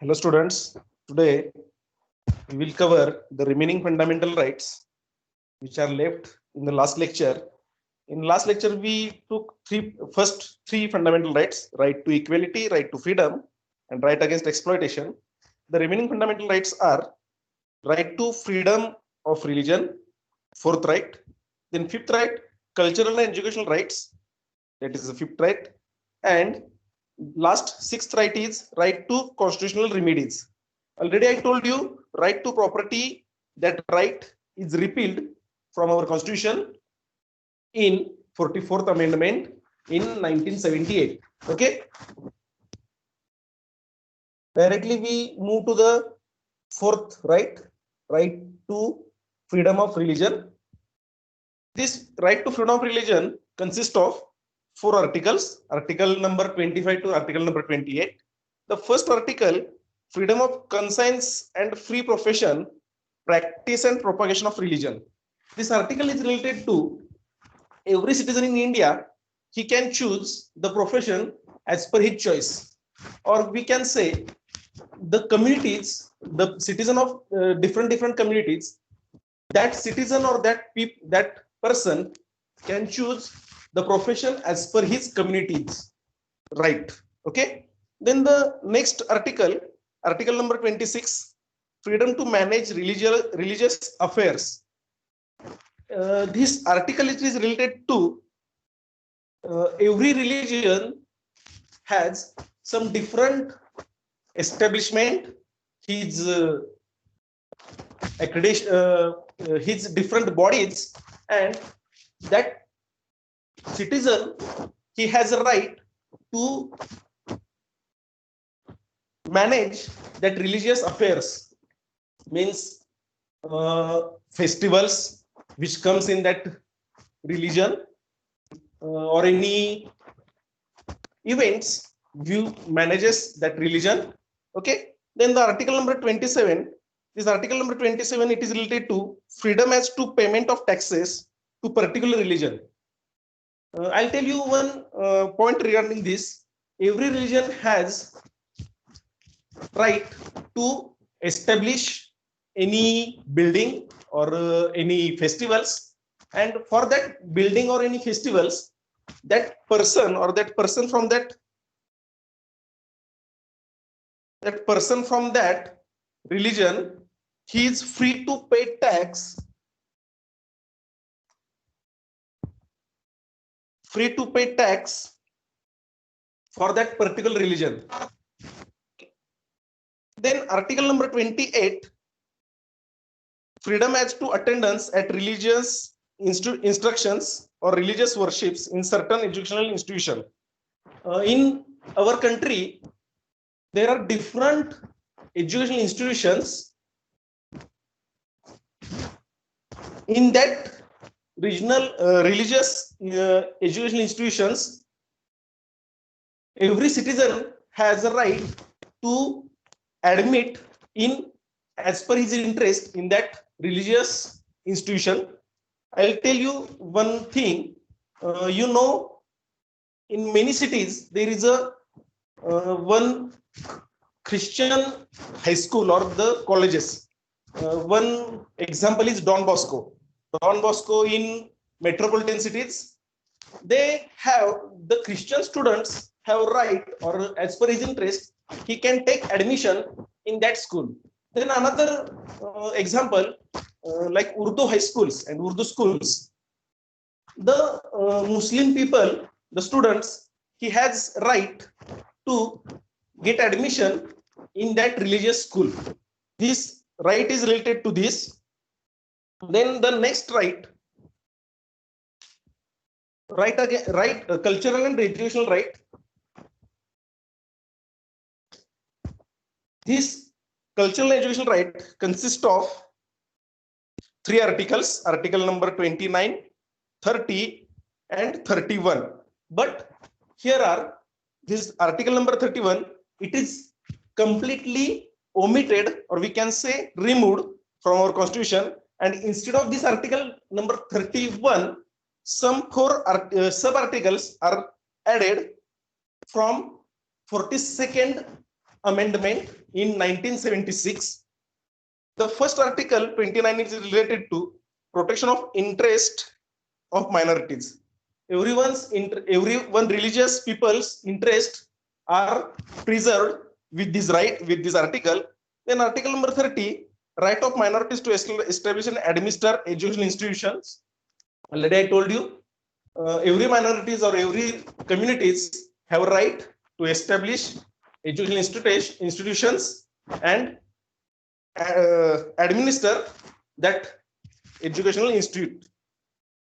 Hello students, today we will cover the remaining fundamental rights which are left in the last lecture. In last lecture we took first three fundamental rights: right to equality, right to freedom, and right against exploitation. The remaining fundamental rights are right to freedom of religion, fourth right. Then fifth right, cultural and educational rights, that is the fifth right. And last sixth right is right to constitutional remedies. Already I told you right to property, that right is repealed from our constitution in 44th amendment in 1978. Okay. Directly we move to the fourth right, right to freedom of religion. This right to freedom of religion consists of four articles, article number 25 to article number 28. The first article, freedom of conscience and free profession, practice and propagation of religion. This article is related to every citizen in India. He can choose the profession as per his choice, or we can say the communities, the citizen of different communities, that citizen or that person can choose the profession as per his communities, right? Okay. Then the next article, article number 26, freedom to manage religious affairs. This article is related to every religion has some different establishment, his accreditation, his different bodies, and that citizen, he has a right to manage that religious affairs, means festivals which comes in that religion, or any events view manages that religion. Okay. Then the article number 27, this article number 27, it is related to freedom as to payment of taxes to particular religion. I'll tell you one point regarding this. Every religion has right to establish any building or any festivals, and for that building or any festivals, that person or that person from that religion, he is free to pay tax, for that particular religion. Then article number 28, freedom as to attendance at religious instructions or religious worships in certain educational institution. In our country, there are different educational institutions. In that regional religious educational institutions, every citizen has a right to admit in as per his interest in that religious institution. I'll tell you one thing. In many cities there is a one Christian high school or the colleges. One example is Don Bosco. Don Bosco in metropolitan cities, they have the Christian students have right, or as per his interest, he can take admission in that school. Then another example, like Urdu high schools and Urdu schools, the Muslim people, the students, he has right to get admission in that religious school. This right is related to this. Then the next right, cultural and educational right. This cultural and educational right consists of three articles: article number 29, 30, and 31. But here are this article number 31, it is completely omitted, or we can say removed from our constitution, and instead of this article number 31, some four sub articles are added from 42nd amendment in 1976. The first article 29 is related to protection of interest of minorities. Everyone religious people's interest are preserved with this right, with this article. Then article number 30, right of minorities to establish and administer educational institutions. Already I told you, every minorities or every communities have a right to establish educational institutions and administer that educational institute.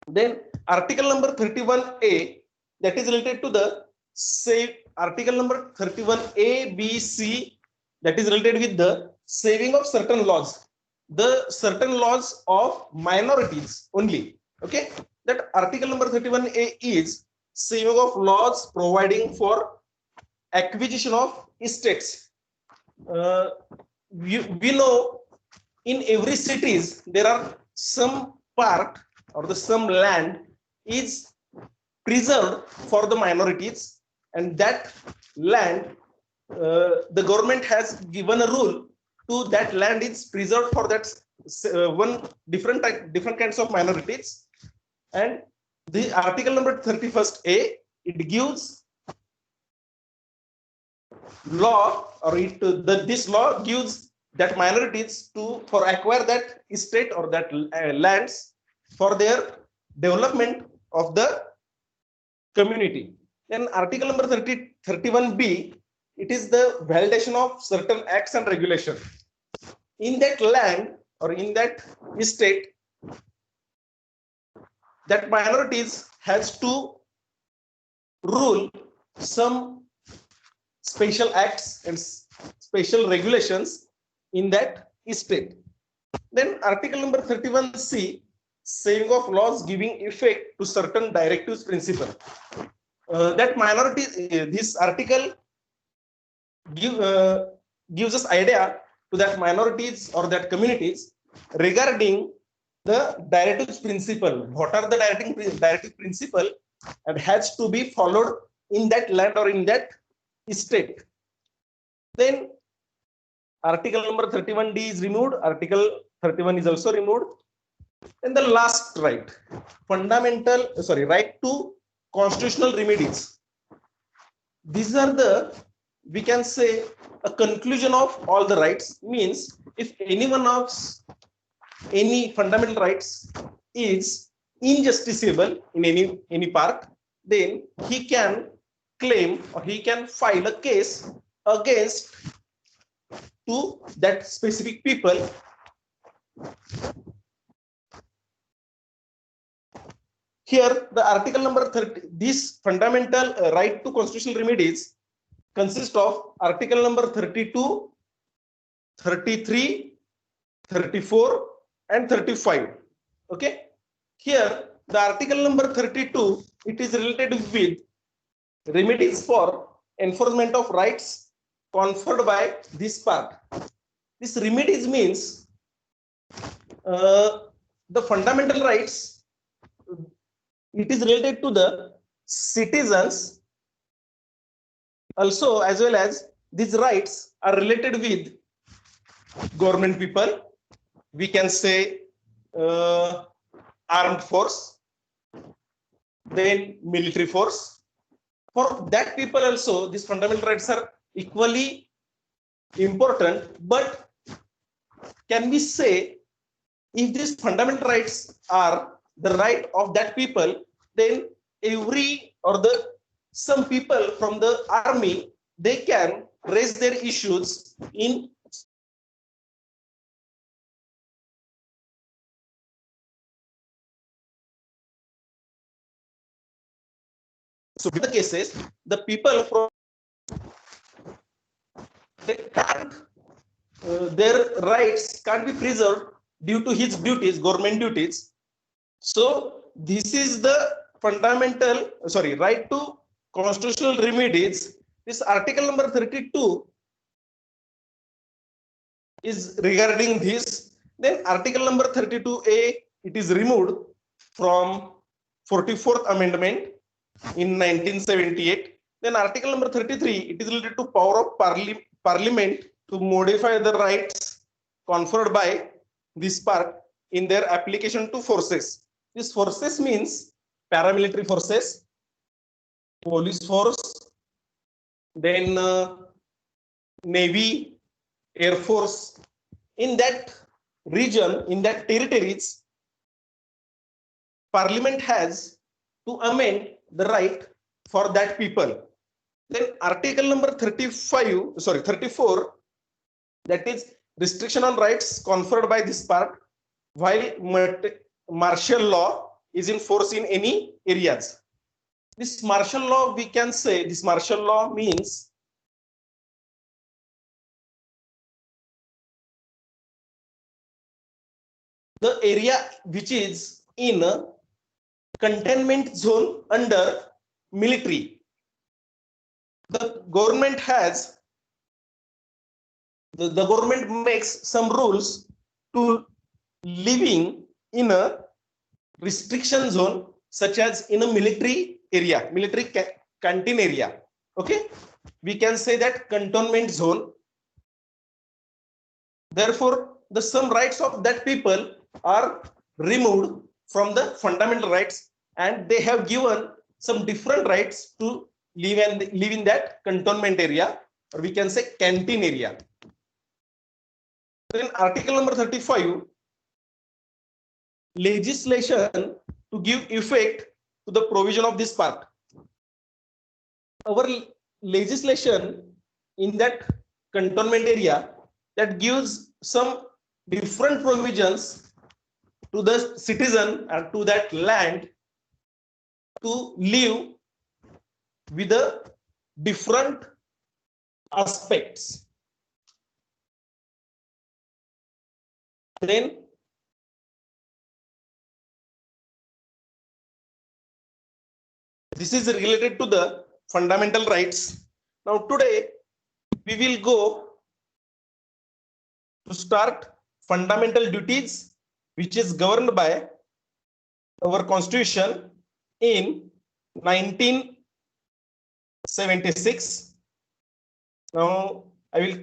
Then article number 31A, that is related to the article number 31A, B, C, that is related with the saving of certain laws, the certain laws of minorities only. Okay, that article number 31A is saving of laws providing for acquisition of estates. We know in every cities there are some part or the some land is preserved for the minorities, and that land the government has given a rule to that land is preserved for that one different kinds of minorities. And the article number 31A, it gives law, or this law gives that minorities to for acquire that estate or that lands for their development of the community. Then article number 31B, it is the validation of certain acts and regulation. In that land or in that estate, that minorities has to rule some special acts and special regulations in that estate. Then article number 31C, saving of laws giving effect to certain directives principle. That minority, this article gives us idea to that minorities or that communities regarding the directives principle. What are the directive principle and has to be followed in that land or in that estate. Then article number 31D is removed, article 31 is also removed. And the last right, right to constitutional remedies. These are the, we can say, a conclusion of all the rights. Means if any fundamental rights is injusticiable in any part, then he can claim or he can file a case against to that specific people. Here, the article number 30, this fundamental right to constitutional remedies consist of article number 32, 33, 34, and 35. Okay. Here, the article number 32, it is related with remedies for enforcement of rights conferred by this part. This remedies means the fundamental rights, it is related to the citizens also, as well as these rights are related with government people. We can say armed force, then military force. For that people also, these fundamental rights are equally important. But can we say if these fundamental rights are the right of that people, then some people from the army, they can raise their issues in so in the cases, the people from they can't their rights can't be preserved due to his duties, government duties. So this is the fundamental, right to constitutional remedies. This article number 32 is regarding this. Then article number 32A, it is removed from 44th Amendment in 1978. Then article number 33, it is related to power of parliament to modify the rights conferred by this part in their application to forces. This forces means paramilitary forces, police force, then Navy, Air Force. In that region, in that territories, Parliament has to amend the right for that people. Then article number 34, that is restriction on rights conferred by this part while martial law is in force in any areas. This martial law, we can say this martial law means the area which is in a containment zone under military. The government has the government makes some rules to living in a restriction zone, such as in a military area, military canteen area. Okay, we can say that cantonment zone. Therefore, the some rights of that people are removed from the fundamental rights, and they have given some different rights to live and live in that cantonment area, or we can say canteen area. Then article number 35, legislation to give effect to the provision of this part. Our legislation in that cantonment area that gives some different provisions to the citizen and to that land to live with the different aspects. Then this is related to the fundamental rights. Now today we will go to start fundamental duties, which is governed by our constitution in 1976. Now I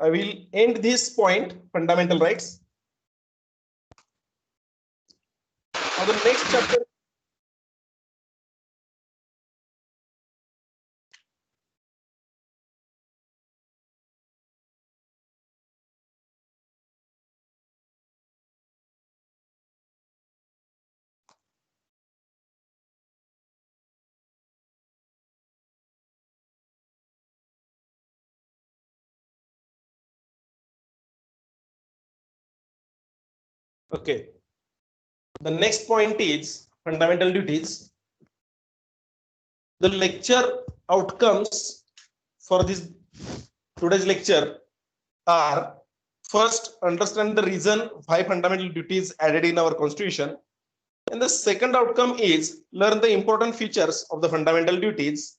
will end this point, fundamental rights. Now the next chapter. Okay. The next point is fundamental duties. The lecture outcomes for this today's lecture are: first, understand the reason why fundamental duties added in our constitution. And the second outcome is learn the important features of the fundamental duties.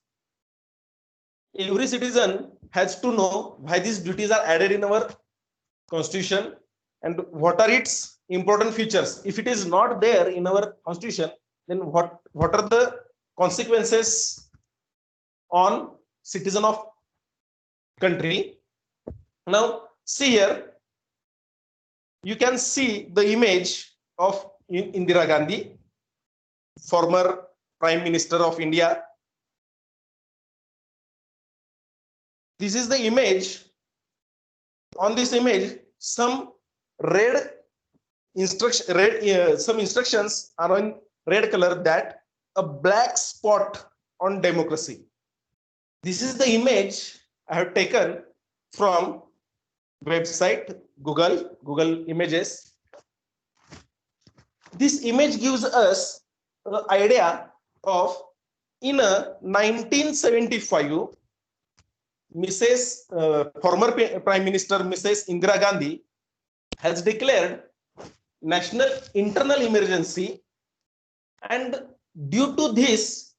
Every citizen has to know why these duties are added in our constitution and what are its important features. If it is not there in our constitution, then what are the consequences on citizen of country? Now see here, you can see the image of Indira Gandhi, former Prime Minister of India. This is the image. On this image, some red some instructions are in red color, that a black spot on democracy. This is the image I have taken from website Google Images. This image gives us the idea of, in a 1975, former Prime Minister Mrs. Indira Gandhi has declared national internal emergency, and due to this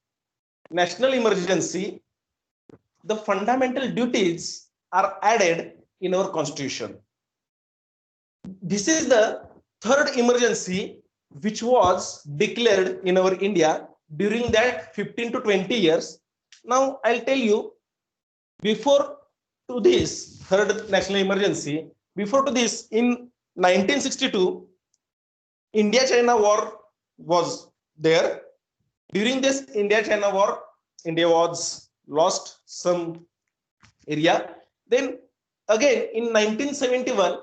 national emergency, the fundamental duties are added in our constitution. This is the third emergency which was declared in our India during that 15 to 20 years. Now I'll tell you, before to this third national emergency, before to this, in 1962, India-China war was there. During this India-China war, India was lost some area. Then again in 1971,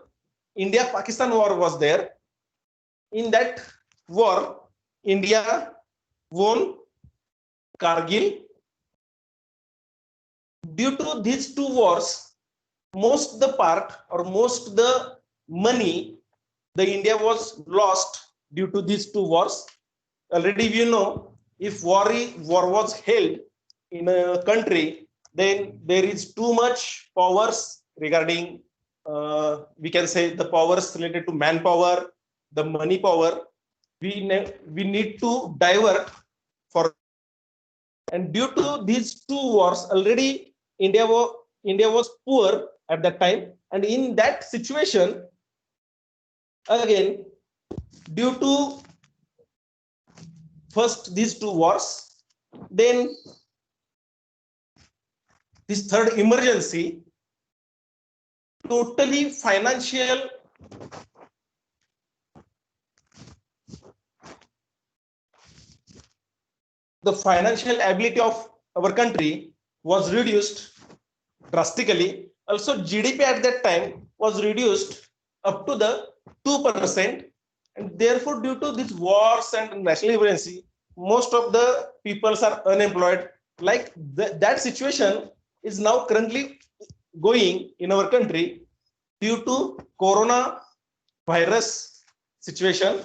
India-Pakistan war was there. In that war, India won Kargil. Due to these two wars, most the part or most the money the India was lost due to these two wars. Already you know, if war was held in a country, then there is too much powers regarding we can say the powers related to manpower, the money power. We need to divert for, and due to these two wars, already India was poor at that time, and in that situation, again, due to first these two wars, then this third emergency, totally financial the financial ability of our country was reduced drastically. Also, GDP at that time was reduced up to the 2%, and therefore, due to these wars and national emergency, most of the peoples are unemployed. Like that situation is now currently going in our country due to corona virus situation.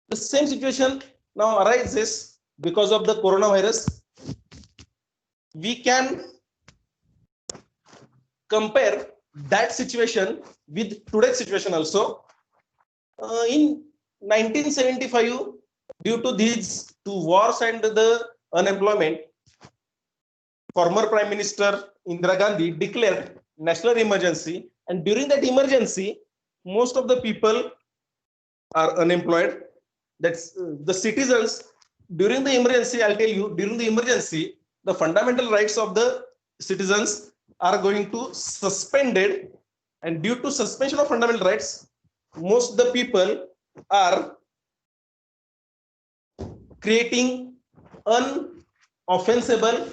The same situation now arises because of the coronavirus. We can compare that situation with today's situation also. In 1975, due to these two wars and the unemployment, former Prime Minister Indira Gandhi declared national emergency, and during that emergency, most of the people are unemployed. That's the citizens. During the emergency, I'll tell you, during the emergency, the fundamental rights of the citizens are going to suspended, and due to suspension of fundamental rights, most of the people are creating unoffensible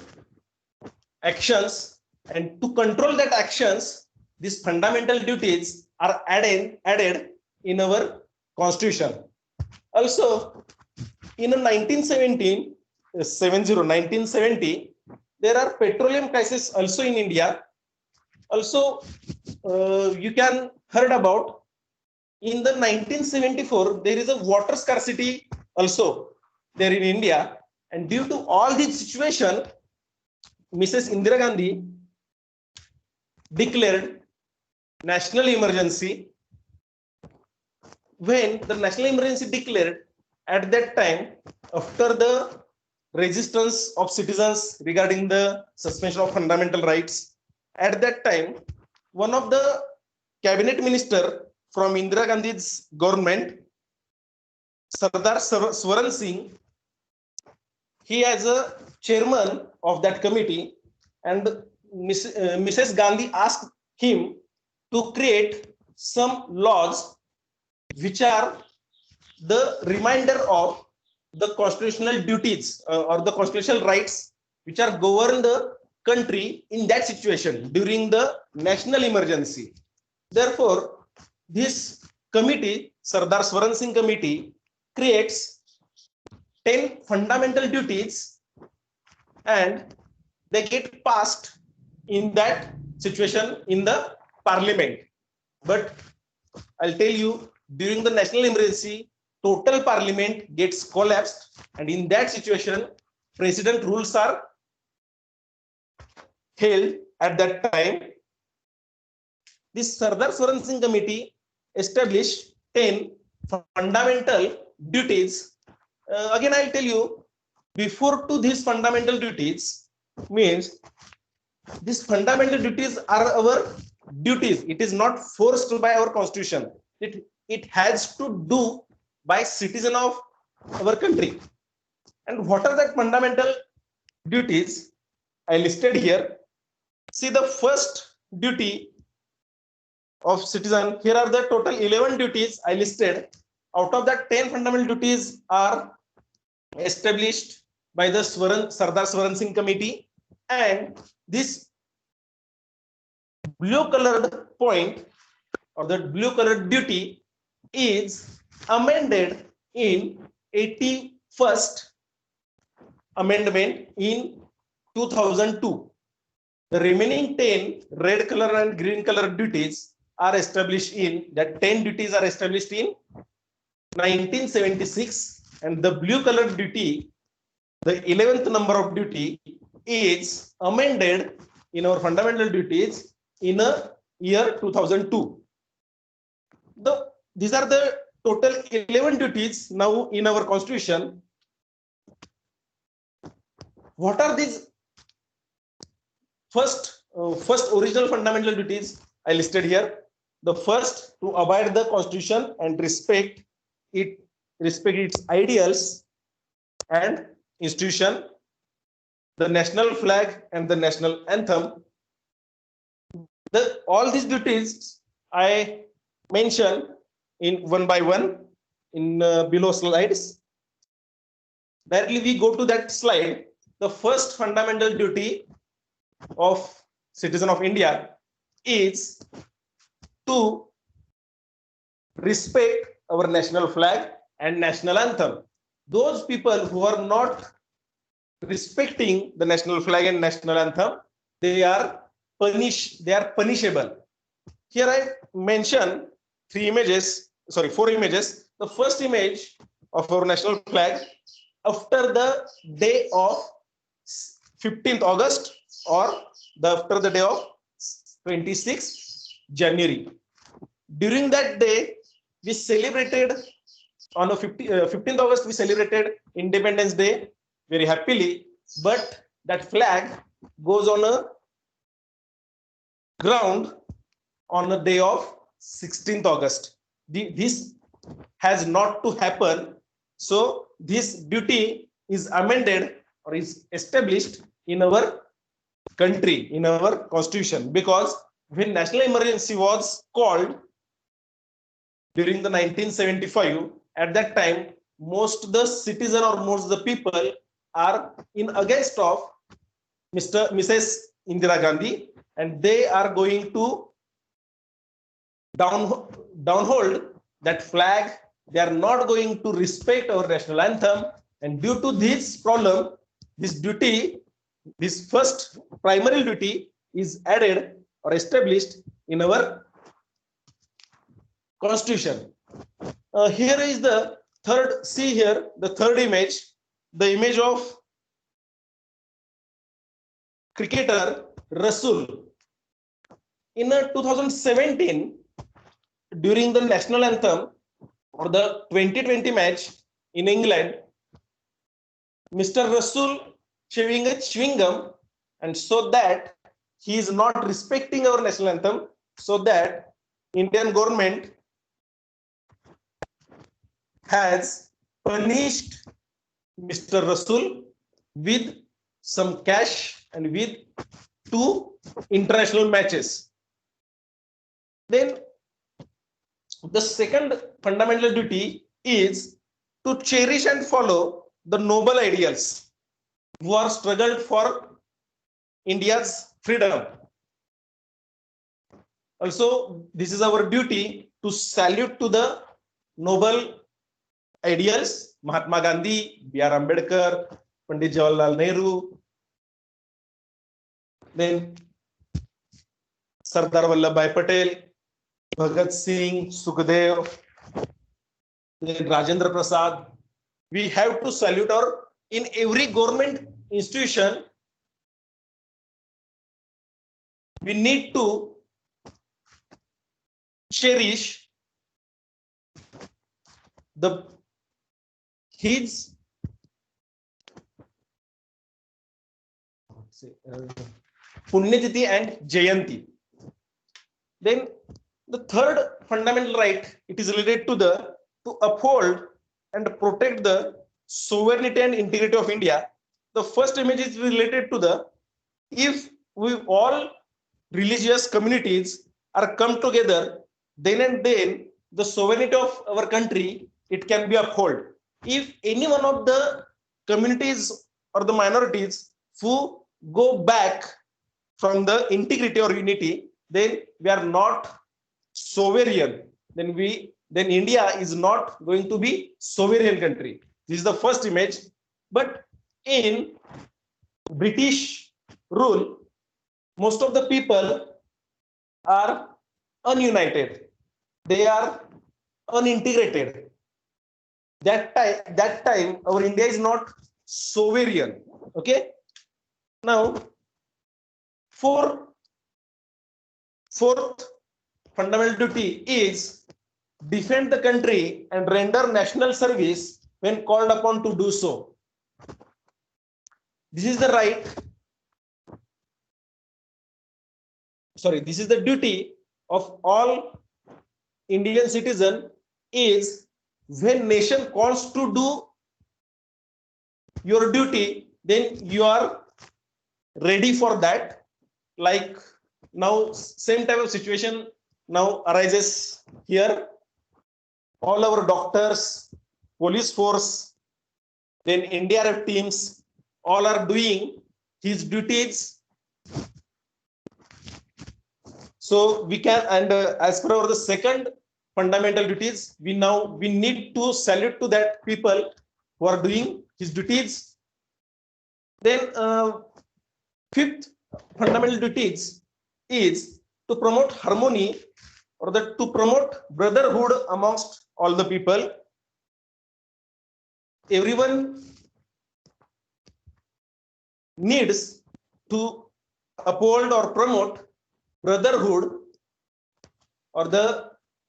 actions, and to control that actions, these fundamental duties are added in our constitution. Also, in 1970, there are petroleum crisis also in India. Also, you can heard about in the 1974, there is a water scarcity also there in India. And due to all this situation, Mrs. Indira Gandhi declared national emergency. When the national emergency declared, at that time, after the resistance of citizens regarding the suspension of fundamental rights, at that time, one of the cabinet minister from Indira Gandhi's government, Sardar Swaran Singh, he as a chairman of that committee, and Mrs. Gandhi asked him to create some laws which are the reminder of the constitutional duties or the constitutional rights which are govern the country in that situation during the national emergency. Therefore, this committee, Sardar Swaran Singh committee, creates 10 fundamental duties, and they get passed in that situation in the parliament. But I'll tell you, during the national emergency, total parliament gets collapsed, and in that situation, president rules are held at that time. This Sardar Swaran Singh committee established 10 fundamental duties. Again, I'll tell you, before to these fundamental duties means these fundamental duties are our duties. It is not forced by our constitution. It has to do by citizen of our country. And what are the fundamental duties I listed here? see the first duty of citizen. Here are the total 11 duties I listed. Out of that, 10 fundamental duties are established by the Sardar Swaran Singh Committee, and this blue colored point or the blue colored duty is amended in 81st amendment in 2002. The remaining 10 red color and green color duties are established in, that 10 duties are established in 1976, and the blue color duty, the 11th number of duty, is amended in our fundamental duties in a year 2002. These are the total 11 duties now in our constitution. What are these first original fundamental duties I listed here? The first, to abide the constitution and respect its ideals and institution, the national flag and the national anthem. All these duties I mention in one by one in below slides. Directly we go to that slide. The first fundamental duty of citizen of India is to respect our national flag and national anthem. Those people who are not respecting the national flag and national anthem, they are punishable. Here I mention four images. The first image of our national flag after the day of 15th August or after the day of 26th January. During that day, we celebrated on 15th August, we celebrated Independence Day very happily, but that flag goes on a ground on the day of 16th August. This has not to happen. So this duty is amended or is established in our country, in our constitution, because when national emergency was called during the 1975, at that time, most the citizen or most the people are in against of Mrs. Indira Gandhi, and they are going to downhold that flag. They are not going to respect our national anthem, and due to this problem, this duty, this first primary duty is added or established in our constitution. Here is the third, see here, the third image, the image of cricketer Rasul. In 2017, during the national anthem or the 2020 match in England, Mr. Rasul chewing a chewing gum, and so that he is not respecting our national anthem, so that Indian government has punished Mr. Rasul with some cash and with 2 international matches. Then the second fundamental duty is to cherish and follow the noble ideals who are struggled for India's freedom. Also, this is our duty to salute to the noble ideals, Mahatma Gandhi, B.R. Ambedkar, Pandit Jawaharlal Nehru, then Sardar Vallabhbhai Patel, Bhagat Singh, Sukhdev, then Rajendra Prasad. We have to salute, or in every government institution, we need to cherish his Punyatithi and Jayanti. Then the third fundamental right, it is related to uphold and protect the sovereignty and integrity of India. The first image is related to if we all religious communities are come together, then and then the sovereignty of our country, it can be upheld. If any one of the communities or the minorities who go back from the integrity or unity, then we are not sovereign. Then India is not going to be sovereign country. This is the first image. But in British rule, most of the people are ununited. They are unintegrated. That time, our India is not sovereign. Okay. Now, fourth fundamental duty is defend the country and render national service when called upon to do so. This is the right. Sorry, this is the duty of all Indian citizen is when nation calls to do your duty, then you are ready for that. Like now, same type of situation now arises here. All our doctors, police force, then NDRF teams, all are doing his duties. So we can, and as per our the second fundamental duties, we need to salute to that people who are doing his duties. Then fifth fundamental duties is to promote harmony or to promote brotherhood amongst all the people. Everyone needs to uphold or promote brotherhood, or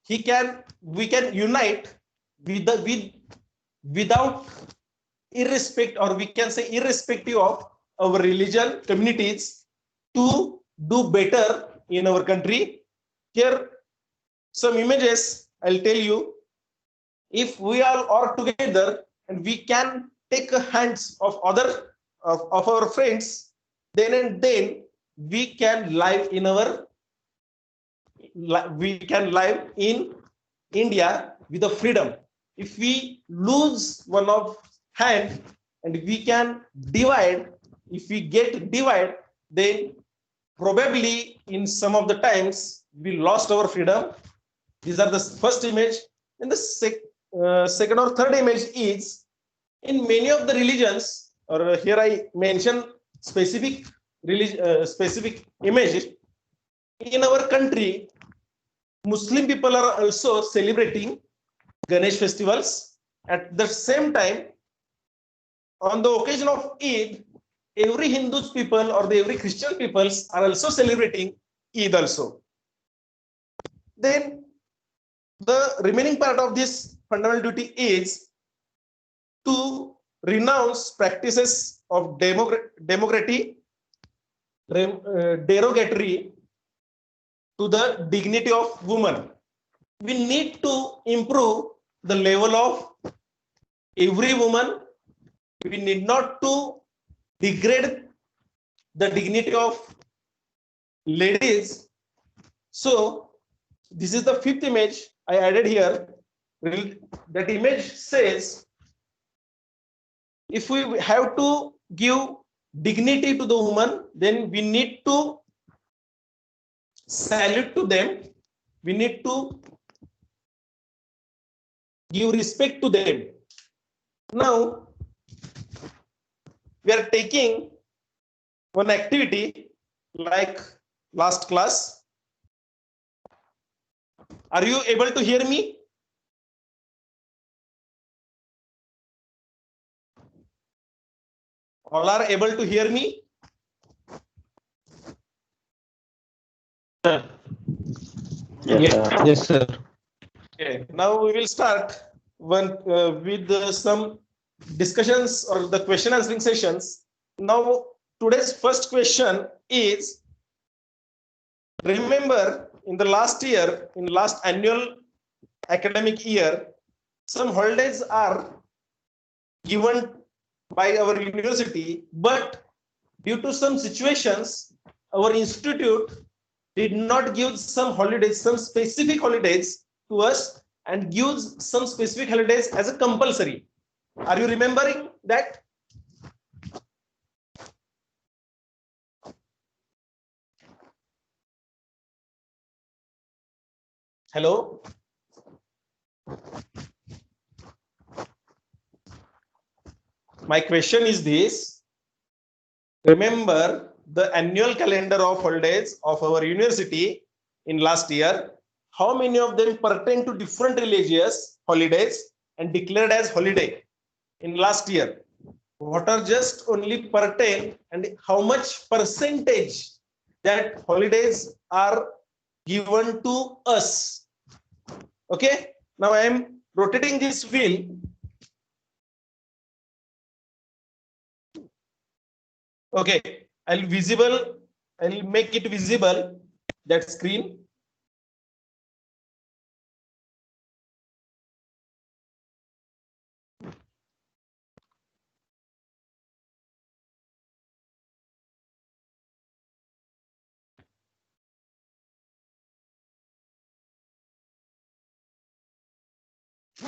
we can unite without irrespective of our religion communities to do better in our country. Here some images I'll tell you. If we all are together and we can take hands of our friends, then and then we can live in India with the freedom. If we lose one of hand and we can divide, if we get divide, then probably in some of the times we lost our freedom. These are the first image. And the second or third image is in many of the religions, or here I mention specific images. In our country, Muslim people are also celebrating Ganesh festivals. At the same time, on the occasion of Eid, every Hindu people or every Christian peoples are also celebrating Eid also. Then the remaining part of this fundamental duty is to renounce practices of derogatory to the dignity of woman. We need to improve the level of every woman. We need not to degrade the dignity of ladies. So this is the fifth image I added here. That image says, if we have to give dignity to the woman, then we need to salute to them. We need to give respect to them. Now, we are taking one activity like last class. Are you able to hear me? All are able to hear me? Yes, sir. Okay. Now we will start with some discussions or the question answering sessions. Now, today's first question is, remember in the last year, in last annual academic year, some holidays are given by our university, but due to some situations, our institute did not give some holidays, some specific holidays to us, and gives some specific holidays as a compulsory. Are you remembering that? Hello? My question is this. Remember the annual calendar of holidays of our university in last year. How many of them pertain to different religious holidays and declared as holiday in last year? What are just only pertain and how much percentage that holidays are given to us? Okay, now I am rotating this wheel. Okay, I'll make it visible, that screen.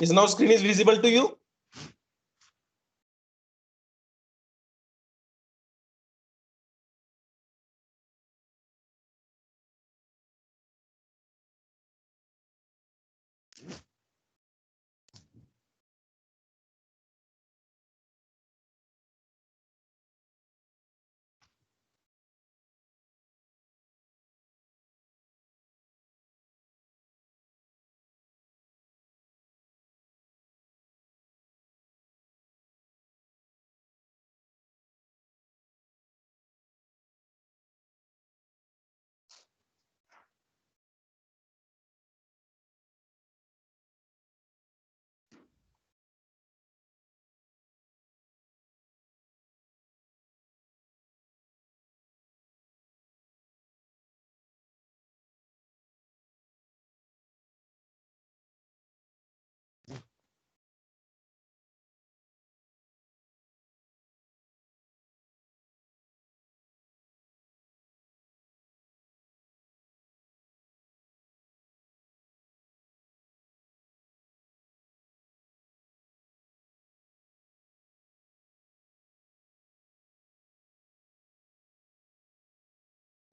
Is now screen is visible to you?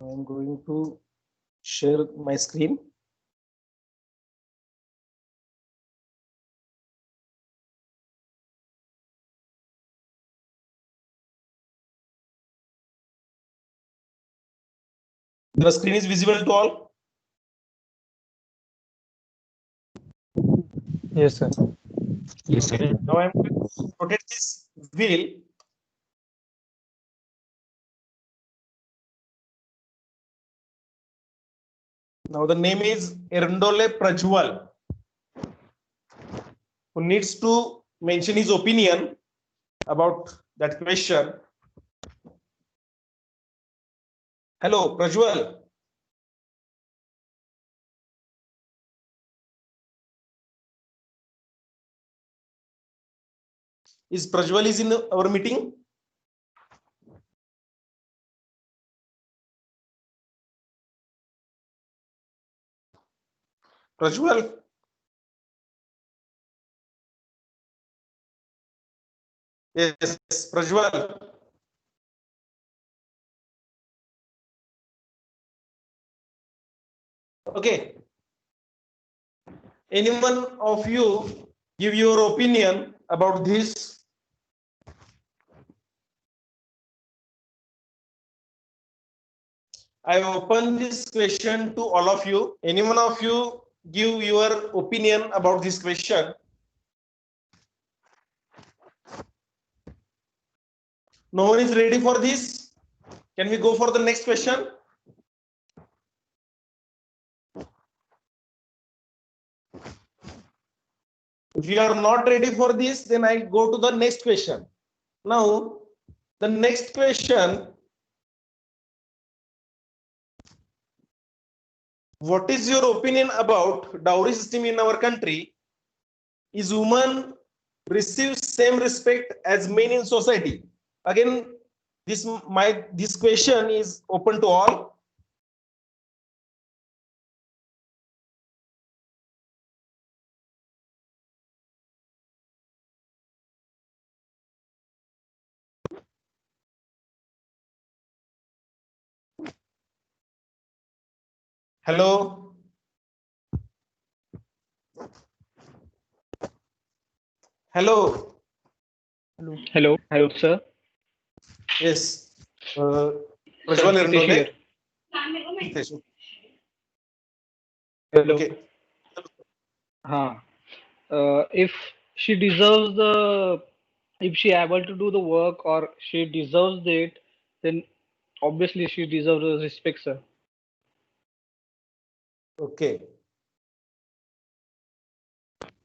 I'm going to share my screen. The screen is visible to all. Yes, sir. Yes, sir. Now I'm going to rotate this wheel. Now the name is Erndole Prajwal, who needs to mention his opinion about that question. Hello, Prajwal. Is Prajwal is in our meeting? Prajwal. Yes, Prajwal. Okay. Anyone of you give your opinion about this? I open this question to all of you. Any one of you give your opinion about this question? No one is ready for this. Can we go for the next question? If you are not ready for this, then I go to the next question. Now, the next question. What is your opinion about dowry system in our country? Is women receive same respect as men in society? Again, this question is open to all. Hello. Hello. Hello. Hello, sir. Yes. Sir, Prajwal Hitesh Erndole. here. Hitesh. Hello. Okay. If she deserves the, if she able to do the work or she deserves it, then obviously she deserves the respect, sir. Okay.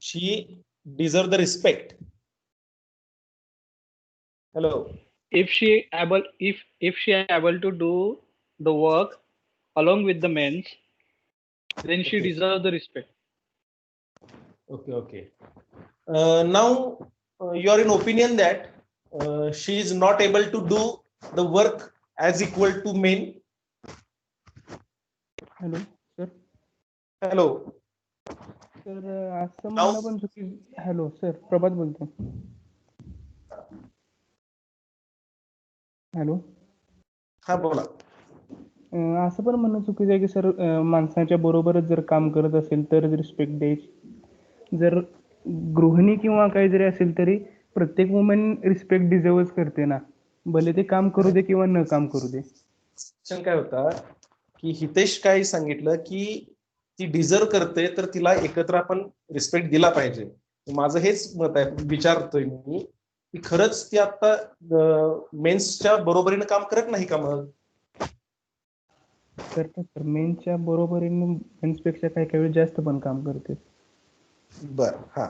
She deserve the respect. Hello. If she able to do the work along with the men's, then she Okay. deserves the respect. Okay. Okay. Now you are in opinion that she is not able to do the work as equal to men. Hello sir Hello. Sir असं Now. म्हणणं पण चुकी hello sir प्रभात बोलतो hello हा बोला. असं पण म्हणणं चुकीचं आहे की सर माणसाच्या बरोबरच जर काम करत असेल तर रिस्पेक्ट द्यायची जर गृहिणी किंवा काही जरी असेल तरी प्रत्येक वुमन रिस्पेक्ट डिझर्वच करते ना भले ते काम करू दे किंवा न काम करू दे काय होता की हितेश काय सांगितलं की ती डिझर्व करते तर तिला एकत्र आपण रिस्पेक्ट दिला पाहिजे. माझं हेच मत आहे. विचारतोय मी की खरंच ती आता मेन्सच्या बरोबरीने काम करत नाही का मग? करतात सर मेनच्या बरोबरीने मेन्सपेक्षा काही काही वेळ जास्त पण काम करते. बर. हा.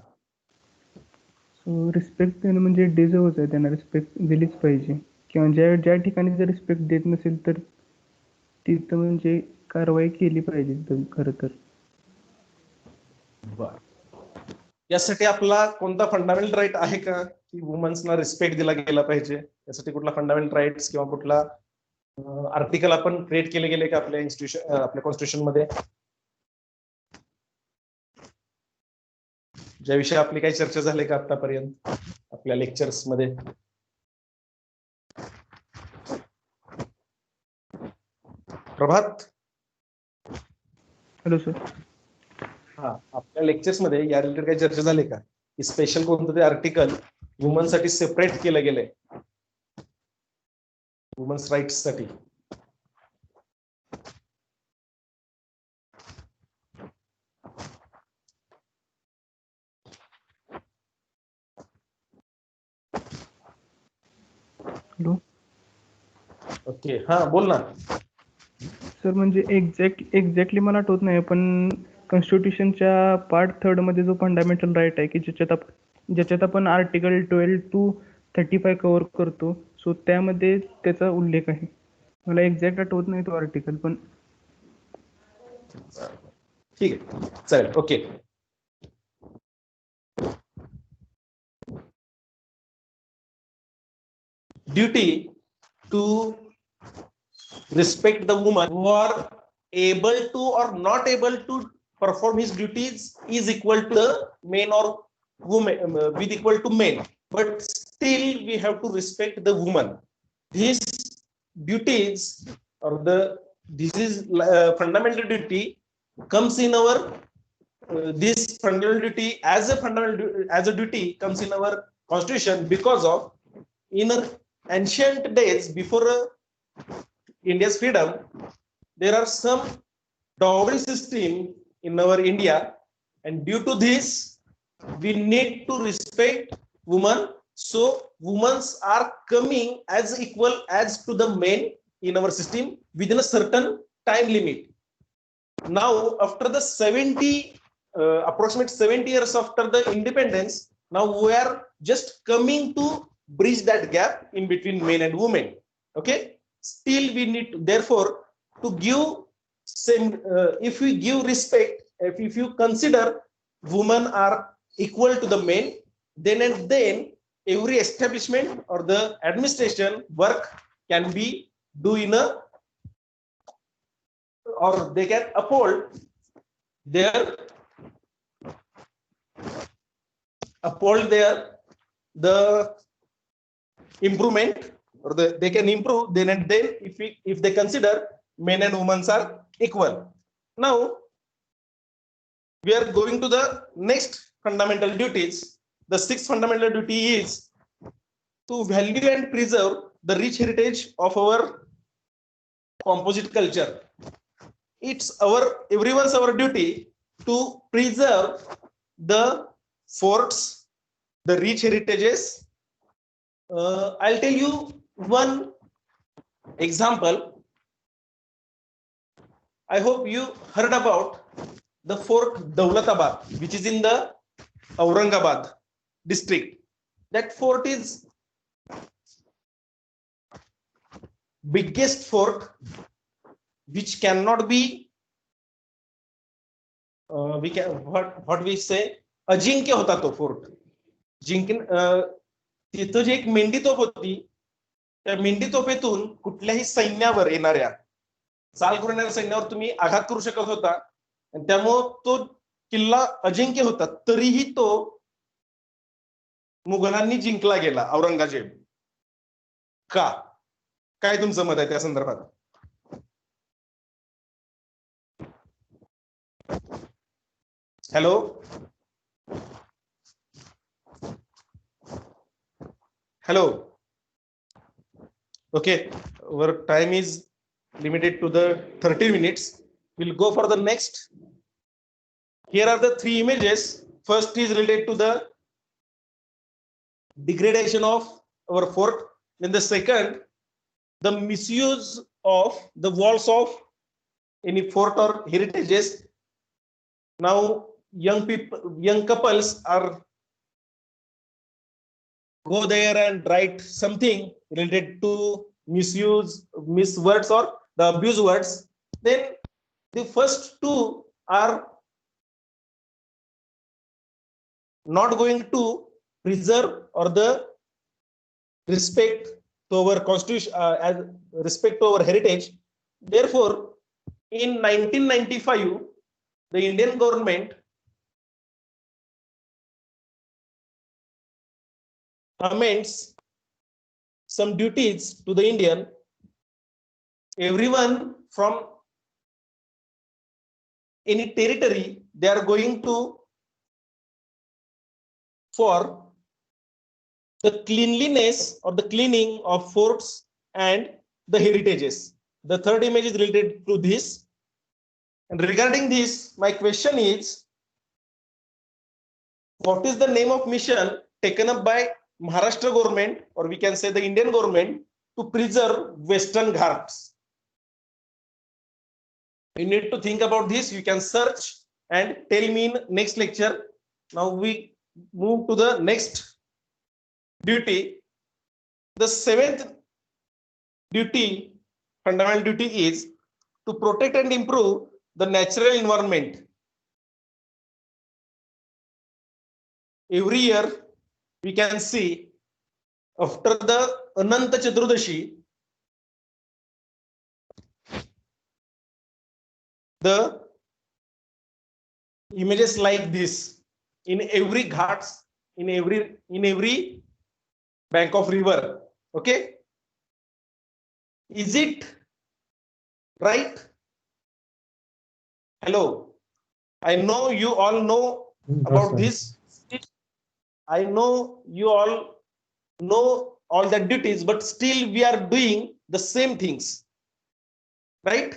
सो रिस्पेक्ट देणं म्हणजे डिझर्वच आहे त्यांना रिस्पेक्ट दिलीच पाहिजे किंवा ज्या ठिकाणी जर रिस्पेक्ट देत नसेल तर तिथं म्हणजे कारवाई केली पाहिजे खरं तर. बर. यासाठी आपला कोणता फंडामेंटल राईट आहे का की वुमन्सना रिस्पेक्ट दिला गेला पाहिजे? यासाठी कुठला फंडामेंटल राईट्स किंवा कुठला आर्टिकल आपण क्रिएट केले गेले का आपल्या इन्स्टिट्यूशन आपल्या कॉन्स्टिट्यूशन मध्ये ज्याविषयी आपली काही चर्चा झाली का आतापर्यंत आपल्या लेक्चर्स मध्ये? प्रभात. Hello sir. हा. आपल्या लेक्चर्स मध्ये या रिलेटेड काही चर्चा झाली का की स्पेशल कोणतं ते आर्टिकल वुमन साठी सेपरेट केलं गेलंय वुमन्स राईट्स साठी? हॅलो. ओके. हा बोल ना. सर म्हणजे एक्झॅक्टली मला आठवत नाही पण कॉन्स्टिट्यूशनच्या पार्ट 3 मध्ये जो फंडामेंटल राईट आहे की ज्याच्यात आपण आर्टिकल 12 to 35 कव्हर करतो सो त्यामध्ये त्याचा उल्लेख आहे. मला एक्झॅक्ट आठवत नाही तो आर्टिकल पण. ठीक आहे. चालेल. Okay. Duty to respect the woman who are able to or not able to perform his duties is equal to the men or women with equal to men, but still we have to respect the woman. These duties or this is fundamental duty comes in our this fundamental duty as a duty comes in our constitution because of in ancient days before India's freedom, there are some dowry system in our India, and due to this, we need to respect women. So women are coming as equal as to the men in our system within a certain time limit. Now, after the approximate 70 years after the independence, now we are just coming to bridge that gap in between men and women. Okay. Still we need to, therefore to give same if we give respect, if you consider women are equal to the men, then and then every establishment or the administration work can be do in a or they can uphold their the improvement or they can improve then and then if they consider men and women are equal. Now we are going to the next fundamental duties. The sixth fundamental duty is to value and preserve the rich heritage of our composite culture. It's everyone's our duty to preserve the forts, the rich heritages. I'll tell you one example. I hope you heard about the Fort Daulatabad, which is in the Aurangabad district. That fort is biggest fort which cannot be we can what we say Ajinkya होता तो fort जिंकन तिथं जी एक मेंढी तोफ होती त्या मेंढी तोफेतून कुठल्याही सैन्यावर येणाऱ्या चाल करून येणाऱ्या सैन्यावर तुम्ही आघात करू शकत होता आणि त्यामुळे तो किल्ला अजिंक्य होता तरीही तो मुघलांनी जिंकला गेला औरंगजेब का काय तुमचं मत आहे त्या संदर्भात hello hello okay our time is limited to the 30 minutes we'll go for the next here are the three images first is related to the degradation of our fort then the second the misuse of the walls of any fort or heritages now young couples are go there and write something related to miswords or the abuse words then the first two are not going to preserve or the respect to our constitution as respect to our heritage therefore in 1995 the Indian government amends some duties to the Indian. Everyone from any territory, they are going to for the cleanliness or the cleaning of forts and the heritages. The third image is related to this. And regarding this, my question is, what is the name of mission taken up by Maharashtra government, or we can say the Indian government, to preserve Western Ghats? You need to think about this. You can search and tell me in next lecture. Now we move to the next duty. The seventh duty, fundamental duty, is to protect and improve the natural environment. Every year we can see after the Ananta Chaturdashi, the images like this in every ghats, in every bank of river. Okay, is it right? Hello, I know you all know about this. I know you all know all the duties, but still we are doing the same things, right?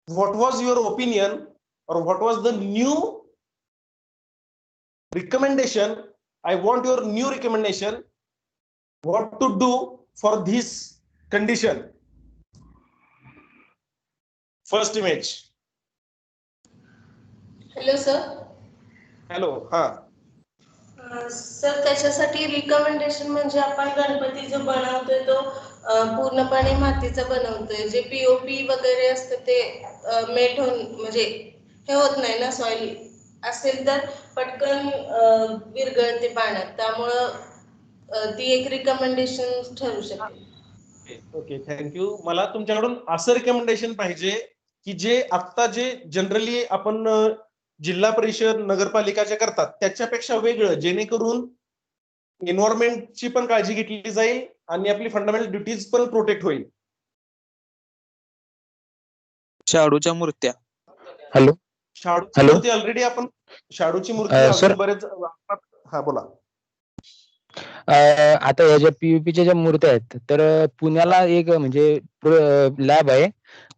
What was your opinion, or what was the new recommendation? I want your new recommendation. What to do for this condition? First image. Hello, sir. Hello. हा sir त्याच्यासाठी recommendation म्हणजे आपण गणपती जो बनवतोय तो पूर्णपणे मातीचा बनवतोय जे पीओपी वगैरे असतं ते मेट होऊन म्हणजे हे होत नाही ना सॉइल असेल तर पटकन विरघळते पाण्यात त्यामुळं ती एक रिकमेंडेशन ठरू शकते ओके थँक्यू मला तुमच्याकडून असं रिकमेंडेशन पाहिजे की जे आता जे जनरली आपण जिल्हा परिषद नगरपालिकाच्या करतात त्याच्यापेक्षा वेगळं जेणेकरून एन्व्हायरमेंटची पण काळजी घेतली जाईल आणि आपली फंडामेंटल ड्युटीज पण प्रोटेक्ट होईल शाडूच्या मूर्त्या. हॅलो शाडूची हॅलो मूर्ती ऑलरेडी आपण शाडूची मूर्ती सर अजून बरेच हा बोला. आता या ज्या पीयूपीच्या ज्या मूर्त्या आहेत तर पुण्याला एक म्हणजे लॅब आहे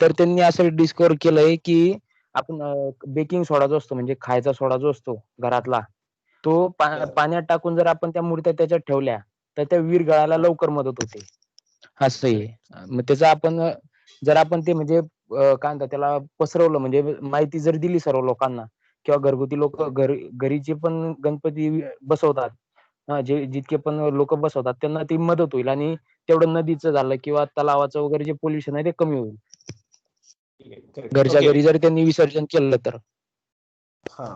तर त्यांनी असं डिस्कवर केलंय की आपण बेकिंग सोडा जो असतो म्हणजे खायचा सोडा जो असतो घरातला तो पाण्यात टाकून जर आपण त्या मूर्त्या त्याच्यात ठेवल्या तर त्या विरघळायला लवकर मदत होते असं आहे. मग त्याचं आपण जर आपण ते म्हणजे काय म्हणतात त्याला पसरवलं म्हणजे माहिती जर दिली सर्व लोकांना किंवा घरगुती लोक घरीचे पण गणपती बसवतात जे जितके पण लोक बसवतात त्यांना ती मदत होईल आणि तेवढं नदीचं झालं किंवा तलावाचं वगैरे जे पोल्युशन आहे ते कमी होईल घरच्या ओके. घरी जर त्यांनी विसर्जन केलं तर. हा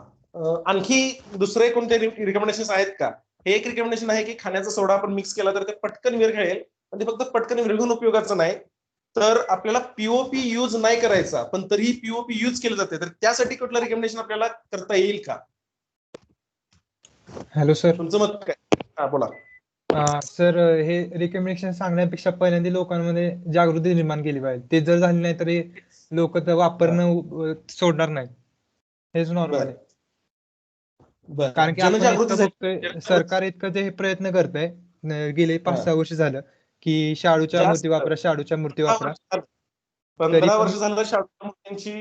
आणखी दुसरे कोणते रिकमेंडेशन आहेत का? हे एक रिकमेंडेशन आहे की खाण्याचा सोडा आपण मिक्स केला तर ते पटकन विरघळेल पण ते फक्त पटकन विरघळून उपयोगाचं नाही तर आपल्याला पीओपी यूज नाही करायचा पण तरीही पीओपी यूज केलं जाते तर त्यासाठी कुठलं रिकमेंडेशन आपल्याला करता येईल का? Hello sir. तुमचं मत काय? हा बोला. सर हे रिकमेंडेशन सांगण्यापेक्षा पहिल्यांदा लोकांमध्ये जागृती निर्माण केली पाहिजे. ते जर झाली नाही तरी लोक तर वापरणं सोडणार नाही. हेच नॉर्मल आहे. कारण की आपण जनजागृती इतकं बघतोय सरकार इतकं ते प्रयत्न करतंय गेले 5-6 वर्ष झालं की शाडूच्या मूर्ती वापरा, शाडूच्या मूर्ती वापरा. 15 वर्ष झालं शाडूच्या मूर्तींची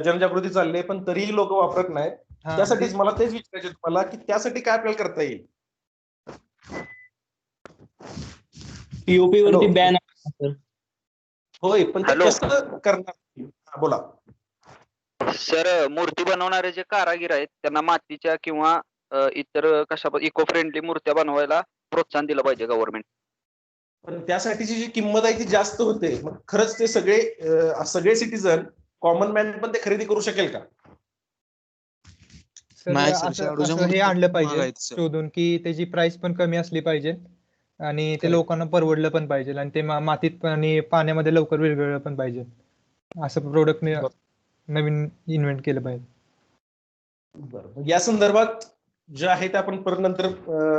जनजागृती चालली आहे पण तरीही लोक वापरत नाहीत. त्यासाठीच मला तेच विचारायचे तुम्हाला की त्यासाठी काय आपल्याला करता येईल? पीओपी वरती बॅन होय पण ते कसं करणार? बोला सर. मूर्ती बनवणारे जे कारागीर आहेत त्यांना मातीच्या किंवा इतर कशा इको फ्रेंडली मूर्त्या बनवायला प्रोत्साहन दिलं पाहिजे गव्हर्नमेंट. पण त्यासाठीची जी किंमत आहे ती जास्त होते. मग खरंच ते सगळे सिटीजन कॉमन मॅन पण ते खरेदी करू शकेल का? असं हे आणलं पाहिजे शोधून की त्याची प्राइस पण कमी असली पाहिजे आणि ते लोकांना परवडलं पण पाहिजे आणि ते मातीत पण आणि पाण्यामध्ये लवकर विरघळलं पण पाहिजे. असं प्रोडक्ट नवीन इन्व्हेंट केलं पाहिजे. बरं या संदर्भात जे आहे ते आपण परत नंतर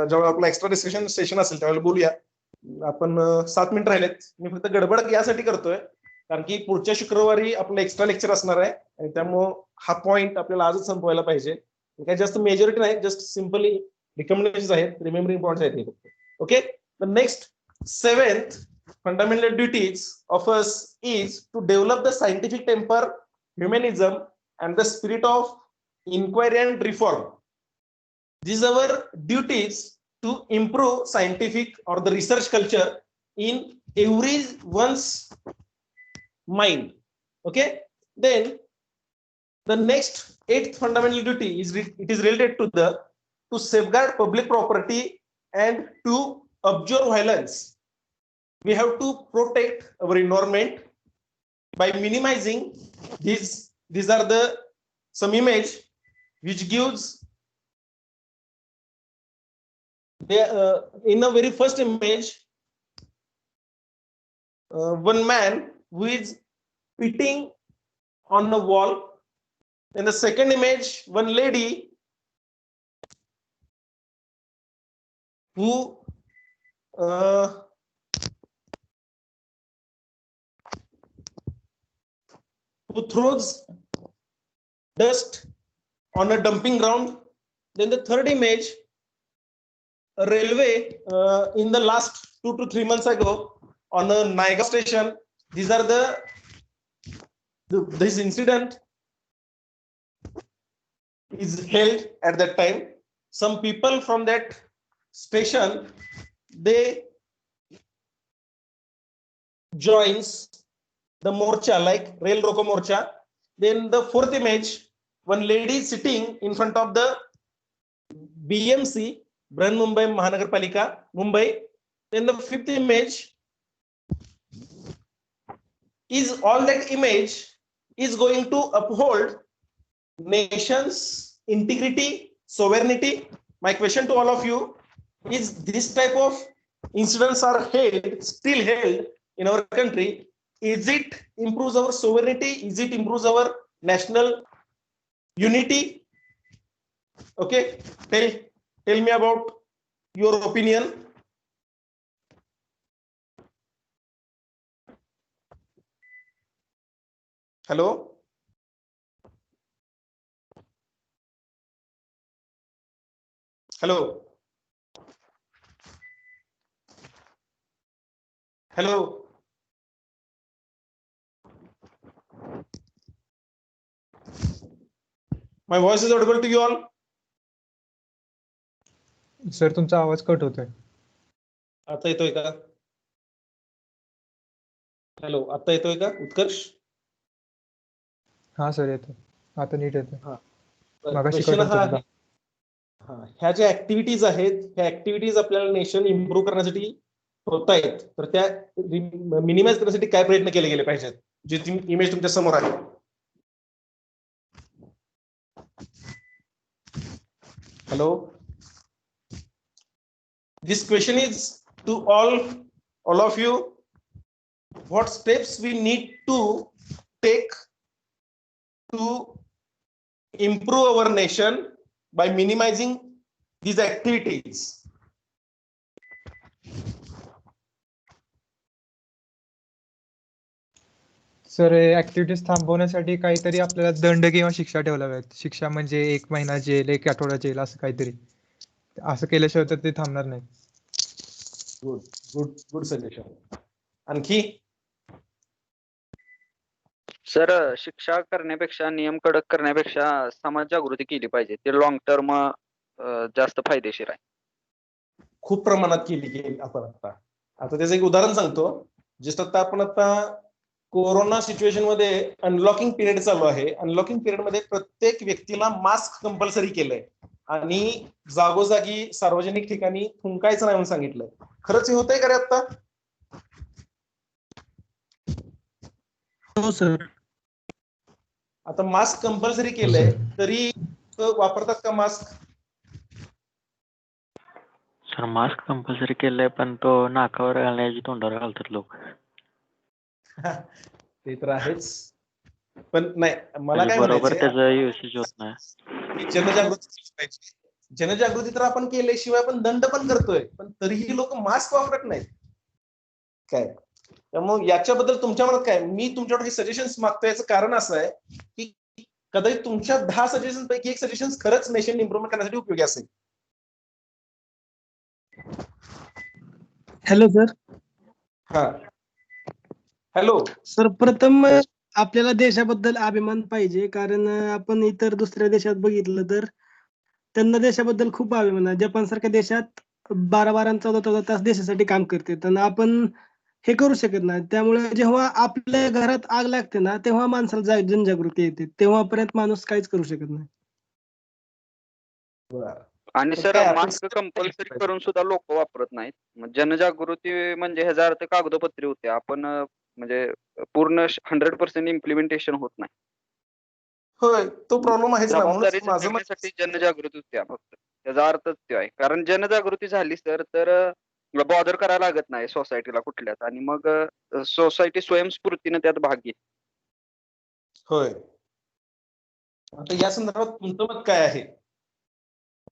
जेव्हा आपला एक्स्ट्रा डिस्कशन सेशन असेल त्यावेळेला बोलूया. आपण 7 मिनिट राहिलेत. मी फक्त गडबड यासाठी करतोय कारण की पुढच्या शुक्रवारी आपलं एक्स्ट्रा लेक्चर असणार आहे आणि त्यामुळं हा पॉइंट आपल्याला आजच संपवायला पाहिजे. काही जास्त मेजॉरिटी नाही जस्ट सिम्पली रिकमेंडेशन आहेत रिमेंबरिंग पॉइंट्स आहेत फक्त. Okay. The next 7th fundamental duties of us is to develop the scientific temper, humanism and the spirit of inquiry and reform. These are our duties to improve scientific or the research culture in everyone's mind. Okay. Then the next 8th fundamental duty is related to safeguard public property and to abjure violence. We have to protect our environment by minimizing these. These are the some image which gives in the very first image one man who is spitting on the wall. In the second image one lady who throws dust on a dumping ground. Then the third image, a railway in the last 2 to 3 months ago on a Naigaon station. These are this incident is held at that time. Some people from that station they joins the morcha like Rail Roko Morcha. Then the fourth image, one lady sitting in front of the BMC, Brihan Mumbai Mahanagarpalika, Mumbai. Then the fifth image is all that image is going to uphold nation's integrity, sovereignty. My question to all of you is this type of incidents are still held in our country. Is it improves our sovereignty? Is it improves our national unity? Okay, tell me about your opinion. Hello. Hello hello my voice is audible to you all? Sir तुमचा आवाज cut होतोय. आता येतोय का? Hello आता येतोय का उत्कर्ष? हा सर येतो, आता नीट येतोय. हा मगाशी क्वेश्चन कट होत हा होता. आहे, ह्या ज्या ऍक्टिव्हिटीज आहेत ह्या ऍक्टिव्हिटीज आपल्याला नेशन इम्प्रूव्ह करण्यासाठी होत आहेत, तर त्या मिनिमाइज करण्यासाठी काय प्रयत्न केले गेले पाहिजेत? जी इमेज तुमच्या समोर आहे. Hello, this question is to all of you. What steps we need to take to improve our nation by minimizing these activities? Sir activities थांबवण्यासाठी काहीतरी आपल्याला दंड किंवा शिक्षा ठेवल्या पाहिजेत. शिक्षा म्हणजे 1 महिना जेल, 1 आठवडा जेल असं काहीतरी. असं केल्याशिवाय तर ते थांबणार नाही. Good good good suggestion. आणखी? सर शिक्षा करण्यापेक्षा, नियम कडक करण्यापेक्षा समाज जागृती केली पाहिजे. ते लॉंग टर्म जास्त फायदेशीर आहे. खूप प्रमाणात केली गेली आपण आता त्याचं एक उदाहरण सांगतो. जस्ट आता आपण कोरोना सिच्युएशन मध्ये अनलॉकिंग पिरियड चालू आहे. अनलॉकिंग पिरियड मध्ये प्रत्येक व्यक्तीला मास्क कंपल्सरी केलंय आणि जागोजागी सार्वजनिक ठिकाणी थुंकायचं नाही म्हणून सांगितलंय. खरंच हे होतंय का रे आता? हो सर. आता मास्क कंपल्सरी केलंय तरी वापरतात का मास्क? सर मास्क कंपल्सरी केलंय पण तो नाकावर घालण्याची तोंडावर घालतात लोक. ते तर आहेच, पण नाही मला काय बरोबर म्हणायचंय, त्याचा युसेज होत नाही. जनजागृती तर आपण केल्याशिवाय पण दंड पण करतोय, पण तरीही लोक मास्क वापरत नाहीत काय. त्यामुळे याच्याबद्दल तुमच्या मनात काय? मी तुमच्याकडे हे सजेशन्स मागतोय. याचं कारण असं आहे की कदाचित तुमच्या 10 सजेशन पैकी 1 सजेशन खरंच नेशन इम्प्रुव्हमेंट करण्यासाठी उपयोगी असेल. Hello sir. हा हॅलो सर, प्रथम आपल्याला देशाबद्दल अभिमान पाहिजे, कारण आपण इतर दुसऱ्या देशात बघितलं तर त्यांना देशाबद्दल खूप अभिमान आहे. जपान सारख्या देशात 12-12 आणि 14-14 तास देशासाठी काम करते, तर आपण हे करू शकत नाही. त्यामुळे जेव्हा आपल्या घरात आग लागते ना, तेव्हा माणसाला जनजागृती येते. तेव्हापर्यंत माणूस काहीच करू शकत नाही. आणि सर मास्क कंपल्सरी करून सुद्धा लोक वापरत नाहीत. जनजागृती म्हणजे ह्याचा अर्थ कागदोपत्री होते. आपण म्हणजे पूर्ण 100% इम्प्लिमेंटेशन होत नाही. होय, तो प्रॉब्लेम आहेच ना. म्हणून माझं करण्यासाठी जनजागृती होत्या फक्त, त्याचा अर्थच ते आहे. कारण जनजागृती झाली तर बॉदर करायला लागत नाही सोसायटीला कुठल्याच, आणि मग सोसायटी स्वयंस्फूर्तीने त्यात भाग घेते. होय. आता या संदर्भात तुमचं मत काय आहे?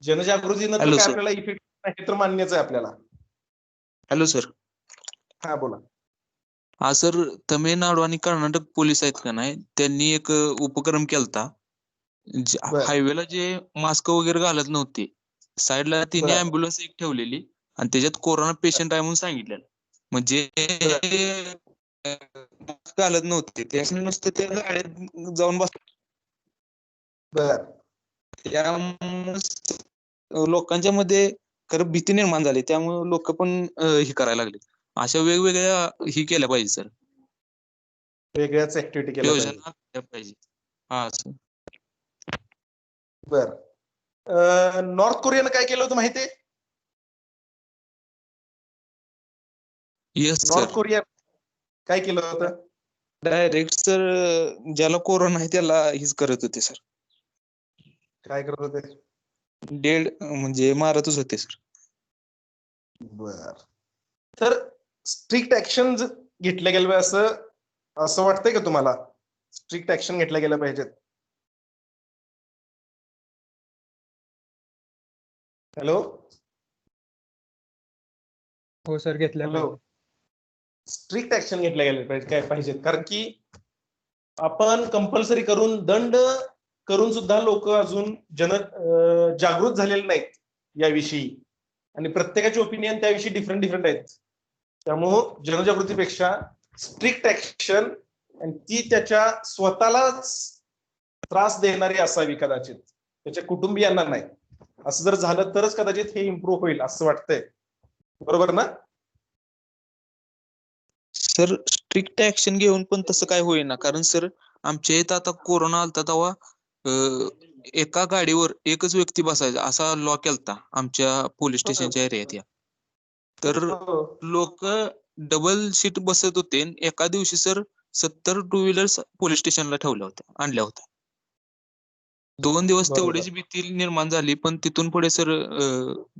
जनजागृतीनं तर काय आपल्याला इफेक्ट नाही तर मान्यच आहे आपल्याला. Hello sir. हा बोला. हा सर, तमिळनाडू आणि कर्नाटक पोलीस आहेत का नाही, त्यांनी एक उपक्रम केलता. हायवेला जे मास्क वगैरे घालत नव्हते, साईडला तिने अँब्युलन्स एक ठेवलेली आणि त्याच्यात कोरोना पेशंट आहे म्हणून सांगितलेलं. म्हणजे मास्क घालत नव्हते त्याने नुसतं त्या गाड्यात जाऊन बस. त्यामुळे लोकांच्या मध्ये खरं भीती निर्माण झाली. त्यामुळे लोक पण हे करायला लागले. अशा वेगवेगळ्या ही केल्या पाहिजे सर, वेगळ्याच ऍक्टिव्हिटी केल्या पाहिजे. हा सर. बर, नॉर्थ कोरियानं काय केलं होतं माहितीये? Yes north sir. कोरिया काय केलं होतं? डायरेक्ट सर ज्याला कोरोना आहे त्याला हीच करत होते सर. काय करत होते? डेड म्हणजे मारतच होते सर. बर, तर स्ट्रिक्ट ऍक्शन घेतल्या गेल्या असं वाटतंय का तुम्हाला? स्ट्रिक्ट ऍक्शन घेतल्या गेल्या पाहिजेत? हॅलो. हो सर, घेतल्या पाहिजे. स्ट्रिक्ट ऍक्शन घेतल्या गेल्या पाहिजेत, कारण की आपण कंपल्सरी करून दंड करून सुद्धा लोक अजून जागृत झालेले नाहीत याविषयी, आणि प्रत्येकाची ओपिनियन त्याविषयी डिफरंट आहेत. त्यामुळं जनजागृतीपेक्षा स्ट्रिक्ट ऍक्शन, आणि ती त्याच्या स्वतःलाच त्रास देणारी असावी कदाचित, त्याच्या कुटुंबियांना नाही. असं जर झालं तरच कदाचित हे इम्प्रूव्ह होईल असं वाटतंय. बरोबर ना? सर स्ट्रिक्ट ऍक्शन घेऊन पण तसं काय होईना, कारण सर आमच्या इथं आता कोरोना आलता तेव्हा एका गाडीवर एकच व्यक्ती बसायचा असा लॉ केलता आमच्या पोलीस स्टेशनच्या एरियात या. तर लोक डबल सीट बसत होते. एका दिवशी सर 70 टू व्हीलर्स पोलीस स्टेशनला ठेवल्या होत्या, आणल्या होत्या. 2 दिवस तेवढीच भीती निर्माण झाली, पण तिथून पुढे सर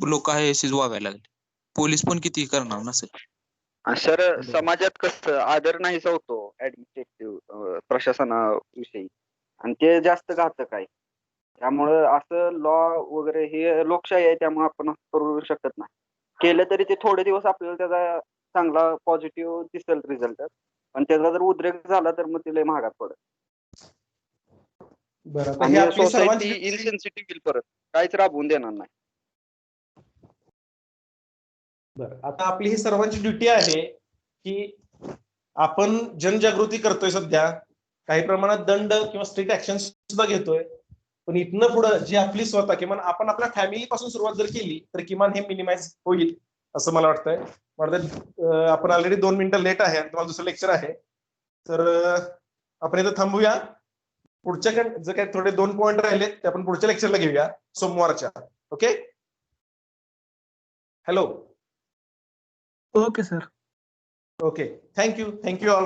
लोक आहे अशीच वागायला लागले. पोलीस पण किती करणार ना सर. सर समाजात कसं आदर नाहीसा होतो ऍडमिनिस्ट्रेटिव्ह प्रशासनाविषयी, आणि ते जास्त घातक आहे. त्यामुळं असं लॉ वगैरे हे लोकशाही आहे, त्यामुळे आपण करू शकत नाही. केलं तरी ते थोडे दिवस आपल्याला त्याचा चांगला पॉझिटिव्ह दिसेल रिझल्ट, पण त्याचा जर उद्रेक झाला तर मग तिला महागात पडत. आणि सोसायटी इनसेन्सिटिव्ह होईल, परत काहीच राबवून देणार नाही. बरं, आता आपली ही सर्वांची ड्युटी आहे की आपण जनजागृती करतोय, सध्या काही प्रमाणात दंड किंवा स्ट्रिक्ट ऍक्शन सुद्धा घेतोय, पण इथनं पुढे जी आपली स्वतः किमान आपण आपल्या फॅमिली पासून सुरुवात जर केली तर किमान हे मिनिमाइज होईल असं मला वाटतंय. आपण ऑलरेडी 2 मिनिटं लेट आहे, तुम्हाला दुसरं लेक्चर आहे, तर आपण इथं थांबूया. पुढच्या जर काही थोडे 2 पॉइंट राहिले ते आपण पुढच्या लेक्चरला घेऊया सोमवारच्या. Okay, hello. Okay sir. Okay, thank you all.